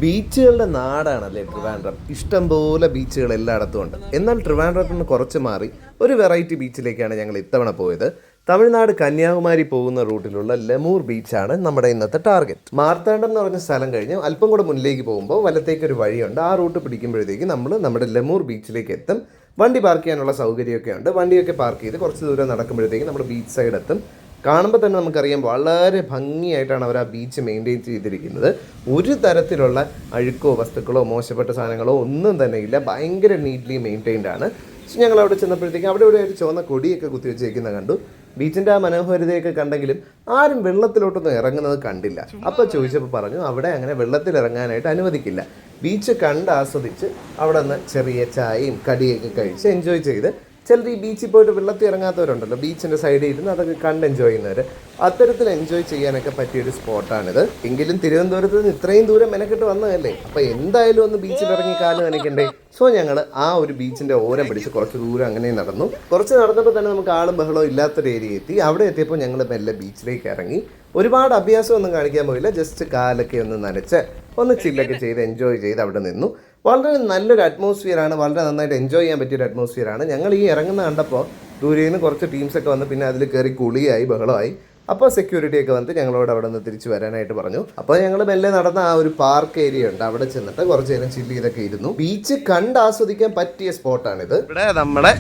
ബീച്ചുകളുടെ നാടാണല്ലേ ട്രിവാൻഡ്രം. ഇഷ്ടംപോലെ ബീച്ചുകൾ എല്ലായിടത്തും ഉണ്ട്. എന്നാൽ ട്രിവാൻഡ്രത്തിൽ നിന്ന് കുറച്ച് മാറി ഒരു വെറൈറ്റി ബീച്ചിലേക്കാണ് ഞങ്ങൾ ഇത്തവണ പോയത്. തമിഴ്നാട് കന്യാകുമാരി പോകുന്ന റൂട്ടിലുള്ള ലെമൂർ ബീച്ചാണ് നമ്മുടെ ഇന്നത്തെ ടാർഗറ്റ്. മാർത്താണ്ഡം എന്ന് പറഞ്ഞ സ്ഥലം കഴിഞ്ഞ് അല്പം കൂടെ മുന്നിലേക്ക് പോകുമ്പോൾ വലത്തേക്ക് ഒരു വഴിയുണ്ട്. ആ റൂട്ട് പിടിക്കുമ്പോഴത്തേക്ക് നമ്മൾ നമ്മുടെ ലെമൂർ ബീച്ചിലേക്ക് എത്തും. വണ്ടി പാർക്ക് ചെയ്യാനുള്ള സൗകര്യമൊക്കെ ഉണ്ട്. വണ്ടിയൊക്കെ പാർക്ക് ചെയ്ത് കുറച്ച് ദൂരം നടക്കുമ്പോഴത്തേക്ക് നമ്മൾ ബീച്ച് സൈഡ് എത്തും. കാണുമ്പോൾ തന്നെ നമുക്കറിയാം വളരെ ഭംഗിയായിട്ടാണ് അവർ ആ ബീച്ച് മെയിൻറ്റെയിൻ ചെയ്തിരിക്കുന്നത്. ഒരു തരത്തിലുള്ള അഴുക്കോ വസ്തുക്കളോ മോശപ്പെട്ട സാധനങ്ങളോ ഒന്നും തന്നെ ഇല്ല. ഭയങ്കര നീറ്റ്ലി മെയിൻറ്റെയിൻഡ് ആണ്. പക്ഷെ ഞങ്ങൾ അവിടെ ചെന്നപ്പോഴത്തേക്കും അവിടെ ഒരു ചുവന്ന കൊടിയൊക്കെ കുത്തി വെച്ചേക്കുന്നത് കണ്ടു. ബീച്ചിൻ്റെ ആ മനോഹാരിതയൊക്കെ കണ്ടെങ്കിലും ആരും വെള്ളത്തിലോട്ടൊന്നും ഇറങ്ങുന്നത് കണ്ടില്ല. അപ്പോൾ ചോദിച്ചപ്പോൾ പറഞ്ഞു അവിടെ അങ്ങനെ വെള്ളത്തിൽ ഇറങ്ങാനായിട്ട് അനുവദിക്കില്ല. ബീച്ച് കണ്ട് ആസ്വദിച്ച് അവിടെ നിന്ന് ചെറിയ ചായയും കടിയൊക്കെ കഴിച്ച് എൻജോയ് ചെയ്ത് ചിലർ ഈ ബീച്ചിൽ പോയിട്ട് വെള്ളത്തിൽ ഇറങ്ങാത്തവരുണ്ടല്ലോ, ബീച്ചിൻ്റെ സൈഡിൽ ഇരുന്ന് അതൊക്കെ കണ്ട് എൻജോയ് ചെയ്യുന്നവർ, അത്തരത്തിൽ എൻജോയ് ചെയ്യാനൊക്കെ പറ്റിയൊരു സ്പോട്ടാണിത്. എങ്കിലും തിരുവനന്തപുരത്ത് നിന്ന് ഇത്രയും ദൂരം മെനക്കെട്ട് വന്നതല്ലേ, അപ്പോൾ എന്തായാലും ഒന്ന് ബീച്ചിൽ ഇറങ്ങി കാല് നനയ്ക്കണ്ടേ. സോ ഞങ്ങൾ ആ ഒരു ബീച്ചിൻ്റെ ഓരം പിടിച്ച് കുറച്ച് ദൂരം അങ്ങനെ നടന്നു. കുറച്ച് നടന്നപ്പോൾ തന്നെ നമുക്ക് ആളും ബഹളവും ഇല്ലാത്തൊരു ഏരിയ എത്തി. അവിടെ എത്തിയപ്പോൾ ഞങ്ങൾ മെല്ലെ ബീച്ചിലേക്ക് ഇറങ്ങി. ഒരുപാട് അഭ്യാസമൊന്നും കാണിക്കാൻ പോയില്ല. ജസ്റ്റ് കാലൊക്കെ ഒന്ന് നനച്ച് ഒന്ന് ചില്ലൊക്കെ ചെയ്ത് എൻജോയ് ചെയ്ത് അവിടെ നിന്നു. വളരെ നല്ലൊരു അറ്റ്മോസ്ഫിയറാണ്. വളരെ നന്നായിട്ട് എൻജോയ് ചെയ്യാൻ പറ്റിയൊരു അറ്റ്മോസ്ഫിയറാണ്. ഞങ്ങൾ ഈ ഇറങ്ങുന്ന കണ്ടപ്പോൾ ദൂരയിൽ നിന്ന് കുറച്ച് ടീംസൊക്കെ വന്ന് പിന്നെ അതിൽ കയറി കുളിയായി ബഹളമായി. അപ്പോൾ സെക്യൂരിറ്റിയൊക്കെ വന്നിട്ട് ഞങ്ങളോട് അവിടെ നിന്ന് തിരിച്ച് വരാനായിട്ട് പറഞ്ഞു. അപ്പോൾ ഞങ്ങൾ മെല്ലെ നടന്ന ആ ഒരു പാർക്ക് ഏരിയ ഉണ്ട്, അവിടെ ചെന്നിട്ട് കുറച്ച് നേരം ചില്ല് ചെയ്തൊക്കെ ഇരുന്നു. ബീച്ച് കണ്ട് ആസ്വദിക്കാൻ പറ്റിയ സ്പോട്ടാണിത്. ഇവിടെ നമ്മുടെ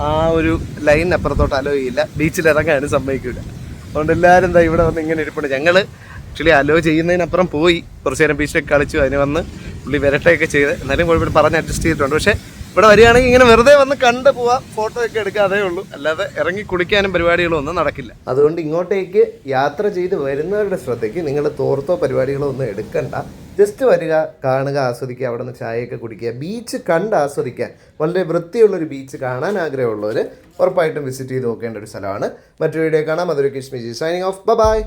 ആ ഒരു ലൈൻ അപ്പുറത്തോട്ട് അലോ ചെയ്യില്ല, ബീച്ചിൽ ഇറങ്ങാനും സമ്മതിക്കില്ല. അതുകൊണ്ട് എല്ലാവരും എന്താ ഇവിടെ വന്ന് ഇങ്ങനെ ഇരിപ്പുണ്ട്. ഞങ്ങൾ ആക്ച്വലി അലോ ചെയ്യുന്നതിനപ്പുറം പോയി കുറച്ച് നേരം ബീച്ചിലേക്ക് കളിച്ചു. അതിന് വന്ന് പുള്ളി വരട്ടയൊക്കെ ചെയ്ത് എന്നാലും ഇവിടെ പറഞ്ഞ് അഡ്ജസ്റ്റ് ചെയ്തിട്ടുണ്ട്. പക്ഷേ ഇവിടെ വരികയാണെങ്കിൽ ഇങ്ങനെ വെറുതെ വന്ന് കണ്ടു പോവാം, ഫോട്ടോ ഒക്കെ എടുക്കുക, അതേ ഉള്ളൂ. അല്ലാതെ ഇറങ്ങി കുളിക്കാനും പരിപാടികളോ ഒന്നും നടക്കില്ല. അതുകൊണ്ട് ഇങ്ങോട്ടേക്ക് യാത്ര ചെയ്ത് വരുന്നവരുടെ ശ്രദ്ധയ്ക്ക് നിങ്ങൾ തോർത്തോ പരിപാടികളോ ഒന്നും എടുക്കണ്ട. ജസ്റ്റ് വരിക, കാണുക, ആസ്വദിക്കുക, അവിടെ നിന്ന് ചായയൊക്കെ കുടിക്കുക, ബീച്ച് കണ്ട് ആസ്വദിക്കാൻ. വളരെ വൃത്തിയുള്ളൊരു ബീച്ച് കാണാൻ ആഗ്രഹമുള്ളവർ ഉറപ്പായിട്ടും വിസിറ്റ് ചെയ്ത് നോക്കേണ്ട ഒരു സ്ഥലമാണ്. മറ്റൊരു വീഡിയോ കാണാം. അതൊരു കിഷ്മിജി സൈനിങ് ഓഫ്. ബൈ.